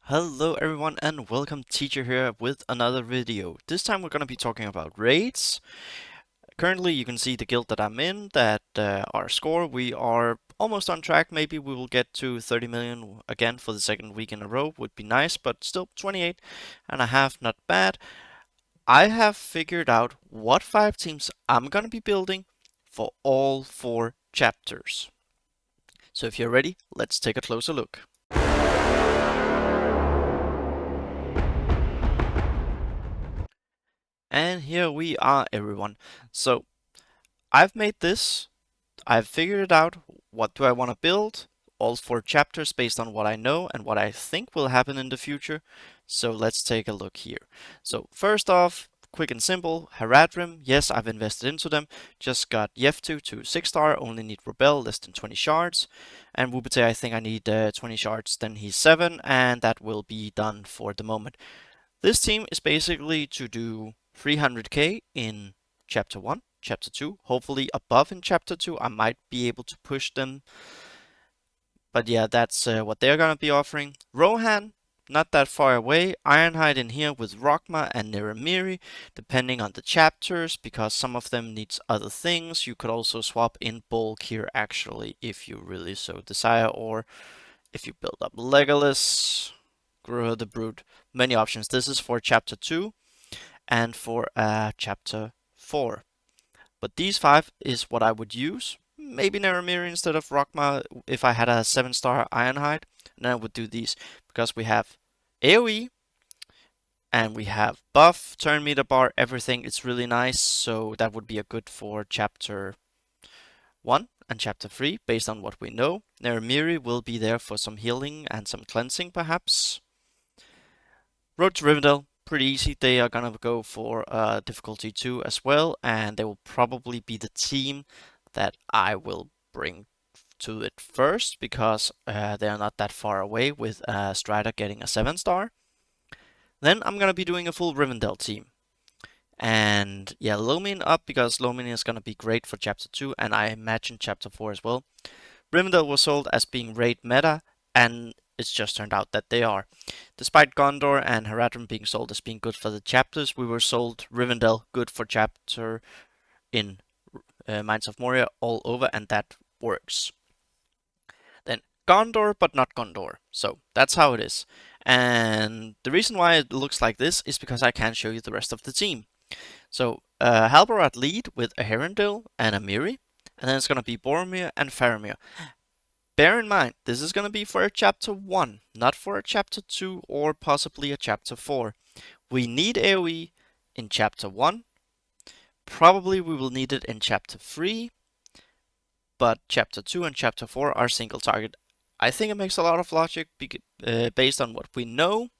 Hello everyone and welcome, Teacher here with another video. This time we're going to be talking about raids. Currently you can see the guild that I'm in, that our score, we are almost on track. Maybe we will get to 30 million again for the second week in a row, would be nice, but still 28 and a half, not bad. I have figured out what 5 teams I'm going to be building for all 4 chapters. So if you're ready, let's take a closer look. And here we are, everyone. So I've made this. I've figured it out. What do I want to build? All 4 chapters based on what I know and what I think will happen in the future. So let's take a look here. So first off, quick and simple, Haradrim. Yes, I've invested into them. Just got Yeftu to 6-star. Only need Rebel, less than 20 shards. And Wubate, I think I need 20 shards. Then he's 7, and that will be done for the moment. This team is basically to do 300k in Chapter 1, Chapter 2, hopefully above in Chapter 2. I might be able to push them. But yeah, that's what they're gonna be offering. Rohan, not that far away. Ironhide in here with Rockma and Neramiri, depending on the chapters, because some of them needs other things. You could also swap in bulk here, actually, if you really so desire, or if you build up Legolas, Gruha the Brute, many options. This is for Chapter 2 and for Chapter 4. But these 5 is what I would use. Maybe Naramiri instead of Rockma if I had a 7-star Ironhide. And then I would do these because we have AoE and we have buff, turn meter bar, everything. It's really nice. So that would be a good for Chapter 1 and Chapter 3 based on what we know. Naramiri will be there for some healing and some cleansing perhaps. Road to Rivendell, pretty easy. They are gonna go for difficulty 2 as well, and they will probably be the team that I will bring to it first because they are not that far away with Strider getting a 7-star. Then I'm gonna be doing a full Rivendell team. And yeah, Lomin up because Lomin is gonna be great for Chapter 2 and I imagine Chapter 4 as well. Rivendell was sold as being raid meta, and it's just turned out that they are. Despite Gondor and Haradrim being sold as being good for the chapters, we were sold Rivendell good for chapter in Mines of Moria all over, and that works. Then Gondor, but not Gondor. So that's how it is. And the reason why it looks like this is because I can't show you the rest of the team. So Halbarad lead with a Herondil and a Miri, and then it's going to be Boromir and Faramir. Bear in mind, this is going to be for a Chapter 1, not for a Chapter 2 or possibly a Chapter 4. We need AoE in Chapter 1. Probably we will need it in Chapter 3. But Chapter 2 and Chapter 4 are single target. I think it makes a lot of logic based on what we know.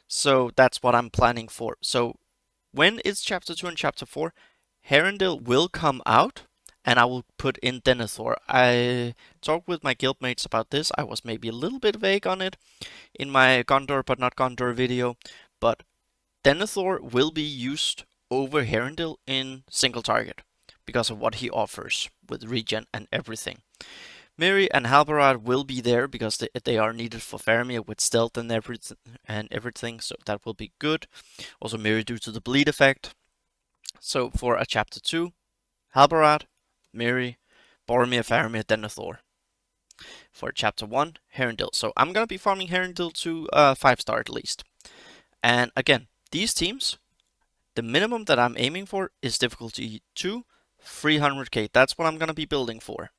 So that's what I'm planning for. So when it's Chapter 2 and Chapter 4, Herondil will come out. And I will put in Denethor. I talked with my guildmates about this. I was maybe a little bit vague on it in my Gondor but not Gondor video. But Denethor will be used over Herondil in single target because of what he offers with regen and everything. Miri and Halbarad will be there because they are needed for Faramir with stealth and everything, so that will be good. Also Miri due to the bleed effect. So for a Chapter 2, Halbarad, Miri, Boromir, Faramir, Denethor. For Chapter 1, Herondil. So I'm gonna be farming Herondil to 5-star at least. And again, these teams, the minimum that I'm aiming for is difficulty 2, 300k. That's what I'm gonna be building for.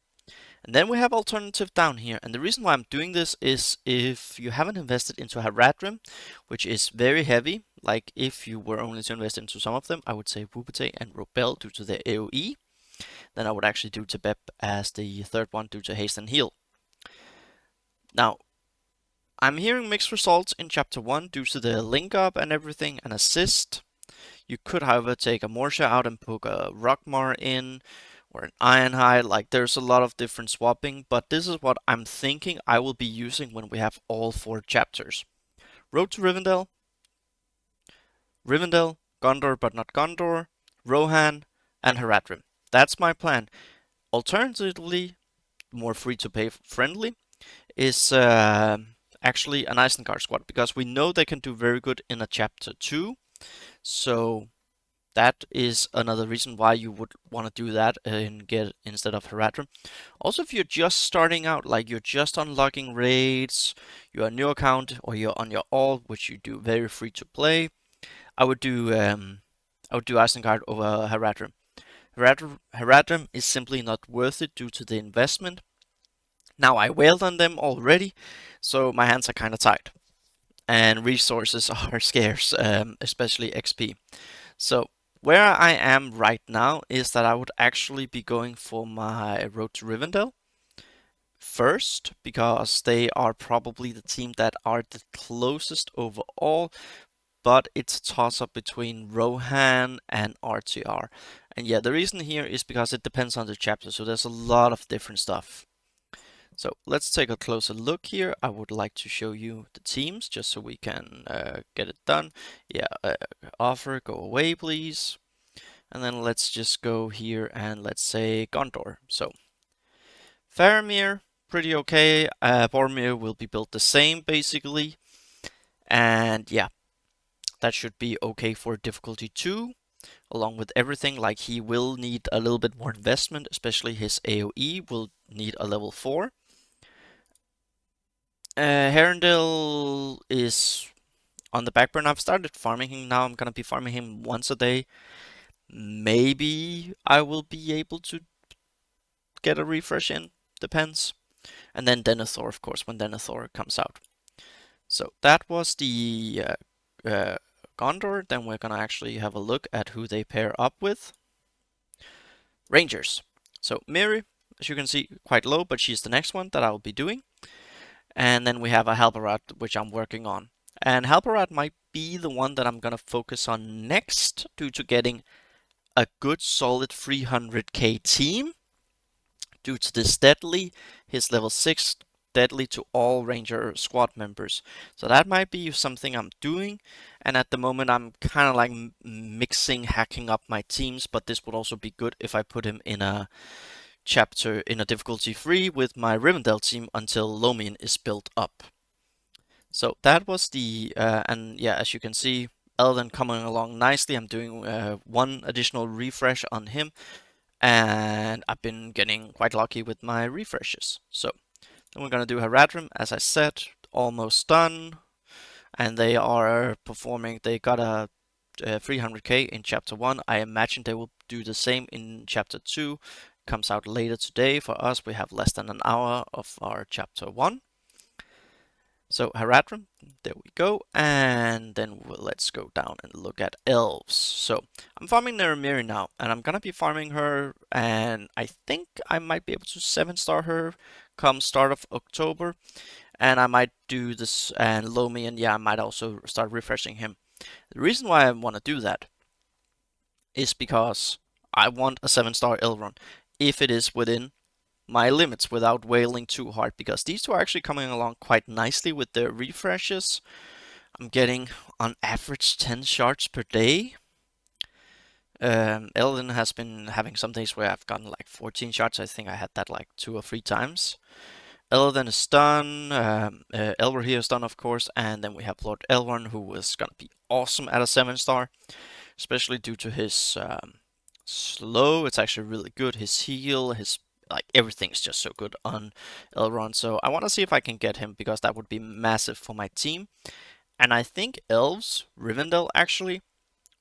And then we have alternative down here. And the reason why I'm doing this is if you haven't invested into Haradrim, which is very heavy, like if you were only to invest into some of them, I would say Wubate and Robel due to their AoE. Then I would actually do Tebep as the third one due to haste and heal. Now, I'm hearing mixed results in Chapter 1 due to the link up and everything and assist. You could, however, take a Morsha out and poke a Rockmar in or an Ironhide. Like, there's a lot of different swapping, but this is what I'm thinking I will be using when we have all 4 chapters. Road to Rivendell, Gondor but not Gondor, Rohan, and Haradrim. That's my plan. Alternatively, more free to pay friendly is actually an Isengard squad because we know they can do very good in a chapter 2. So that is another reason why you would want to do that and get instead of Haradrim. Also, if you're just starting out, like you're just unlocking raids, you're a new account, or you're on your alt, which you do very free to play, I would do Isengard over Haradrim. Haradrim is simply not worth it due to the investment. Now I wailed on them already, so my hands are kind of tied, and resources are scarce, especially XP. So where I am right now is that I would actually be going for my Road to Rivendell first, because they are probably the team that are the closest overall, but it's a toss-up between Rohan and RTR. And yeah, the reason here is because it depends on the chapter, so there's a lot of different stuff. So let's take a closer look here. I would like to show you the teams just so we can get it done. Yeah, offer, go away please. And then let's just go here and let's say Gondor. So Faramir, pretty okay. Boromir will be built the same basically. And yeah, that should be okay for difficulty 2. Along with everything, like he will need a little bit more investment, especially his AoE will need a level 4. Herondale is on the back burner. I've started farming him now. I'm gonna be farming him once a day. Maybe I will be able to get a refresh in. Depends. And then Denethor, of course, when Denethor comes out. So that was the Gondor. Then we're gonna actually have a look at who they pair up with. Rangers. So Miri, as you can see, quite low, but she's the next one that I will be doing. And then we have a Halbarad, which I'm working on. And Halbarad might be the one that I'm gonna focus on next due to getting a good solid 300k team. Due to this deadly, his level 6 deadly to all ranger squad members. So that might be something I'm doing. And at the moment I'm kind of like mixing, hacking up my teams, but this would also be good if I put him in a chapter in a difficulty 3 with my Rivendell team until Lomien is built up. So that was the, and yeah, as you can see, Elden coming along nicely. I'm doing one additional refresh on him, and I've been getting quite lucky with my refreshes. So then we're gonna do Haradrim, as I said, almost done, and they are performing. They got a 300k in chapter 1. I imagine they will do the same in chapter 2. Comes out later today. For us, we have less than an hour of our chapter 1. So Haradrim, there we go, and then let's go down and look at elves. So I'm farming Naramiri now, and I'm gonna be farming her, and I think I might be able to 7-star her come start of October, and I might do this, and Lomien, yeah, I might also start refreshing him. The reason why I want to do that is because I want a 7-star Elrond, if it is within my limits without wailing too hard, because these two are actually coming along quite nicely with their refreshes. I'm getting on average 10 shards per day. Elden has been having some days where I've gotten like 14 shards. I think I had that like 2 or 3 times. Elden is done, Elver here is done of course, and then we have Lord Elrond, who is gonna be awesome at a 7-star, especially due to his slow. It's actually really good. His heal, his like everything's just so good on Elrond. So I want to see if I can get him, because that would be massive for my team. And I think elves, Rivendell actually,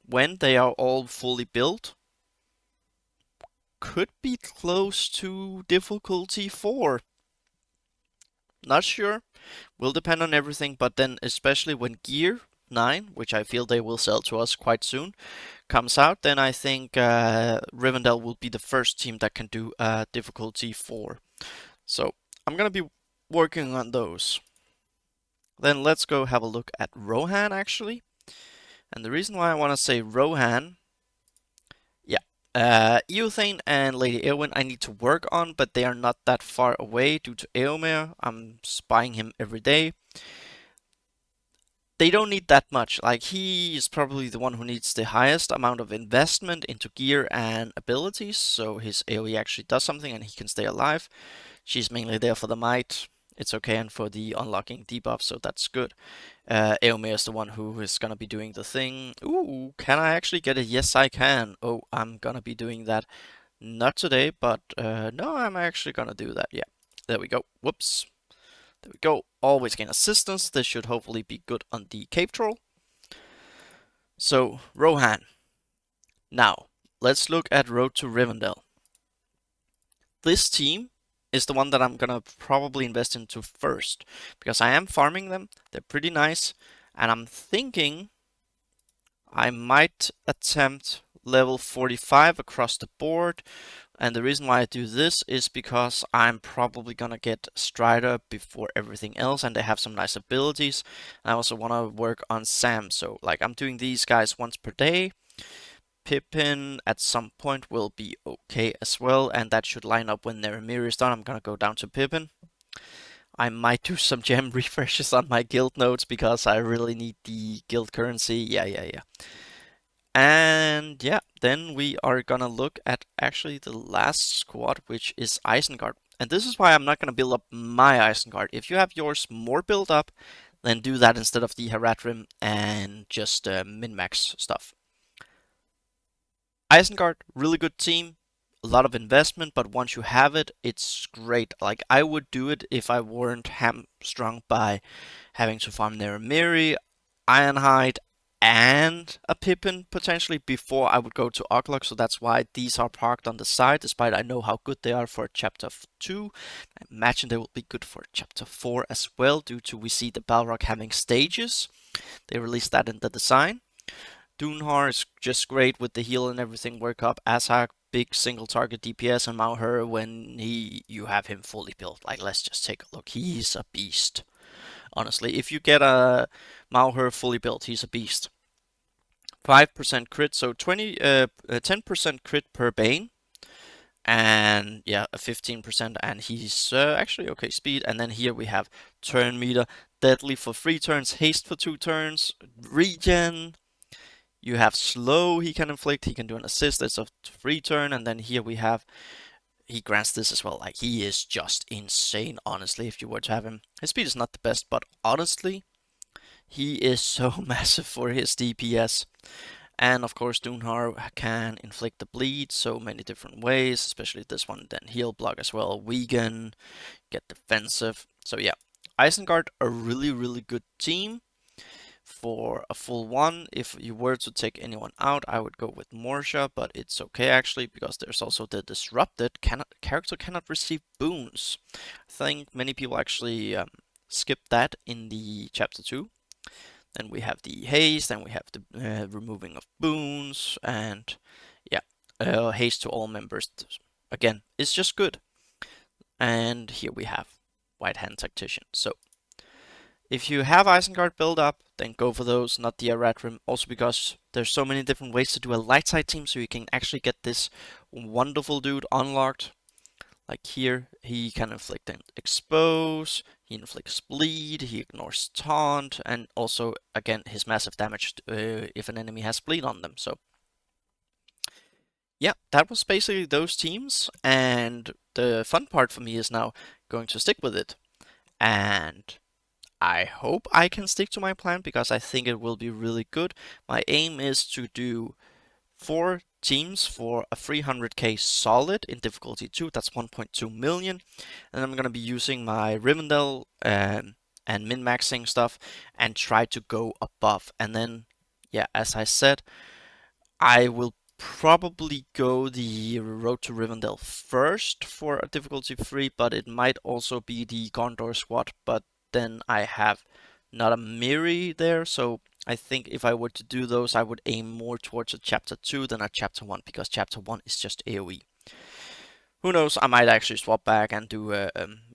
when they are all fully built, could be close to difficulty 4. Not sure. Will depend on everything, but then especially when Gear 9, which I feel they will sell to us quite soon, comes out, then I think Rivendell will be the first team that can do difficulty 4. So I'm gonna be working on those. Then let's go have a look at Rohan actually. And the reason why I want to say Rohan, yeah, Eothane and Lady Eowyn I need to work on, but they are not that far away due to Eomer. I'm spying him every day. They don't need that much. Like, he is probably the one who needs the highest amount of investment into gear and abilities, so his AoE actually does something and he can stay alive. She's mainly there for the might. it's okay, and for the unlocking debuff, so that's good. Eomer is the one who is gonna be doing the thing. Ooh, can I actually get it? Yes, I can. Oh, I'm gonna be doing that. Not today, but no, I'm actually gonna do that. Yeah, there we go. Whoops. There we go. Always gain assistance. This should hopefully be good on the cave troll. So, Rohan. Now, let's look at Road to Rivendell. This team is the one that I'm gonna probably invest into first, because I am farming them. They're pretty nice, and I'm thinking I might attempt level 45 across the board. And the reason why I do this is because I'm probably gonna get Strider before everything else, and they have some nice abilities. I also want to work on Sam, so like I'm doing these guys once per day. Pippin at some point will be okay as well, and that should line up when their mirror is done. I'm gonna go down to Pippin. I might do some gem refreshes on my guild nodes because I really need the guild currency. Yeah. And yeah, then we are gonna look at actually the last squad, which is Isengard. And this is why I'm not gonna build up my Isengard. If you have yours more built up, then do that instead of the Haradrim and just min-max stuff. Isengard, really good team, a lot of investment, but once you have it, it's great. Like, I would do it if I weren't hamstrung by having to farm Naramiri, Ironhide, and a Pippin potentially before I would go to Oglok, so that's why these are parked on the side, despite I know how good they are for chapter 2. I imagine they will be good for chapter 4 as well, due to we see the Balrog having stages. They released that in the design. Dunhar is just great with the heal and everything work up. Azak, big single target DPS, and Mauher when you have him fully built. Like, let's just take a look. He's a beast. Honestly, if you get a Mauher fully built, he's a beast. 5% crit, so 10% crit per Bane. And yeah, a 15%, and he's actually okay speed. And then here we have turn meter, deadly for 3 turns, haste for 2 turns, regen. You have slow he can inflict, he can do an assist, it's a 3 turn, and then here we have, he grants this as well. Like, he is just insane, honestly, if you were to have him. His speed is not the best, but honestly, he is so massive for his DPS. And of course, Dunhar can inflict the bleed so many different ways, especially this one, then heal block as well, vegan, get defensive. So yeah, Isengard, a really good team for a full one. If you were to take anyone out, I would go with Morsha, but it's okay actually, because there's also the disrupted character cannot receive boons. I think many people actually skipped that in the chapter 2. Then we have the haste, then we have the removing of boons, and yeah, haste to all members. Again, it's just good. And here we have White Hand Tactician. So if you have Isengard build up, then go for those, not the Haradrim. Also because there's so many different ways to do a light side team, so you can actually get this wonderful dude unlocked. Like here, he can inflict and expose, he inflicts bleed, he ignores taunt, and also, again, his massive damage if an enemy has bleed on them. So yeah, that was basically those teams, and the fun part for me is now going to stick with it. And I hope I can stick to my plan, because I think it will be really good. My aim is to do 4 teams for a 300k solid in difficulty 2, that's 1.2 million. And I'm gonna be using my Rivendell and min-maxing stuff and try to go above. And then, yeah, as I said, I will probably go the Road to Rivendell first for a difficulty 3, but it might also be the Gondor squad, but then I have not a Miri there, so I think if I were to do those, I would aim more towards a chapter 2 than a chapter 1, because chapter 1 is just AoE. Who knows, I might actually swap back and do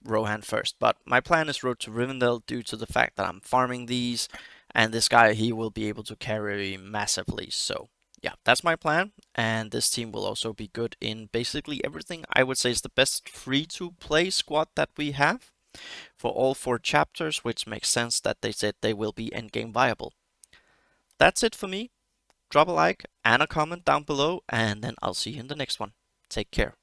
Rohan first, but my plan is Road to Rivendell due to the fact that I'm farming these, and this guy, he will be able to carry massively, so yeah, that's my plan, and this team will also be good in basically everything. I would say it's the best free-to-play squad that we have for all 4 chapters, which makes sense that they said they will be endgame viable. That's it for me. Drop a like and a comment down below, and then I'll see you in the next one. Take care.